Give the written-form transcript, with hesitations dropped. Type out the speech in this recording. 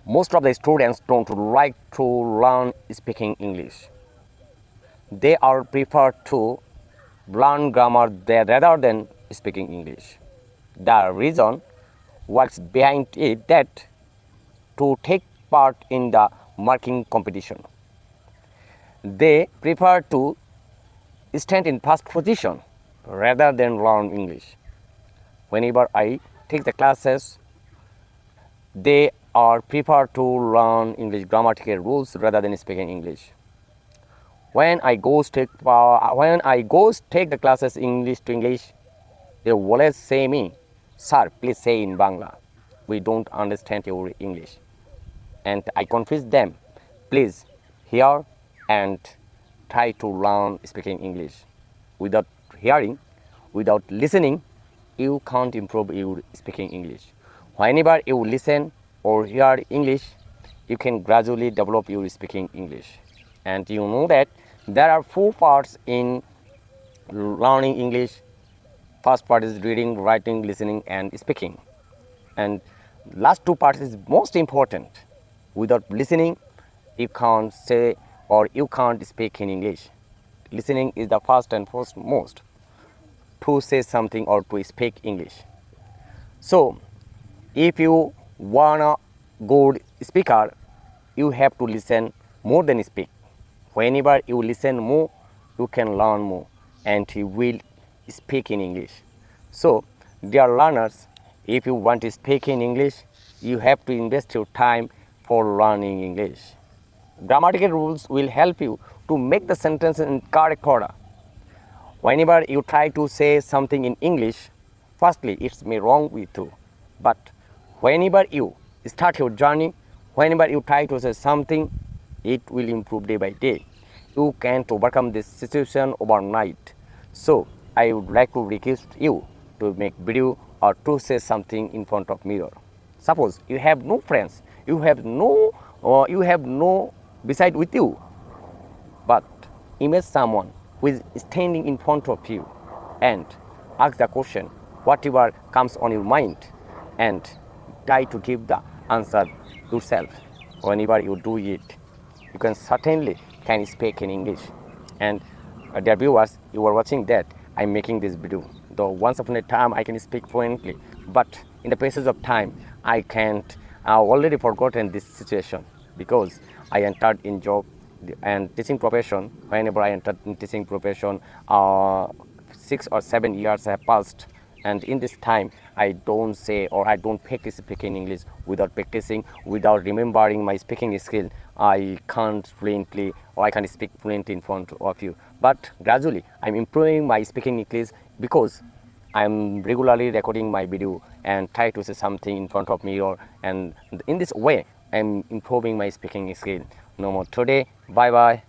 Most of the students don't like to learn speaking English. They are prefer to learn grammar rather than speaking English. The reason what's behind it that to take part in the marking competition. They prefer to stand in first position rather than learn English. Whenever I take the classes, they are prefer to learn English grammatical rules rather than speaking English. When I go take the classes English to English, they always say me, "Sir, please say in Bangla. We don't understand your English." And I confuse them, "Please hear and try to learn speaking English. Without hearing, without listening, you can't improve your speaking English. Whenever you listen or hear English, you can gradually develop your speaking English." And you know that there are 4 parts in learning English. First part is reading, writing, listening, and speaking. And last 2 parts is most important. Without listening, you can't say or you can't speak in English. Listening is the first and foremost to say something or to speak English. So, if you wanna good speaker, you have to listen more than speak. Whenever you listen more, you can learn more and you will speak in English. So, dear learners, if you want to speak in English, you have to invest your time for learning English. Grammatical rules will help you to make the sentence in correct order. Whenever you try to say something in English, firstly, it's may wrong with you. But whenever you start your journey, whenever you try to say something, it will improve day by day. You can't overcome this situation overnight. So I would like to request you to make video or to say something in front of mirror. Suppose you have no friends, you have no beside with you, but image someone who is standing in front of you and ask the question whatever comes on your mind and try to give the answer yourself. Whenever you do it, you can certainly can speak in English. And dear viewers, you are watching that I'm making this video. Though once upon a time I can speak fluently, but in the passage of time I can't. I already forgotten this situation because I entered in job and teaching profession. Whenever I entered in teaching profession, 6 or 7 years have passed, and in this time I don't say or I don't practice speaking English. Without practicing, without remembering my speaking skill, I can't fluently or I can't speak fluently in front of you. But gradually I'm improving my speaking English because I'm regularly recording my video and try to say something in front of mirror, and in this way I'm improving my speaking skill. No more today. Bye bye.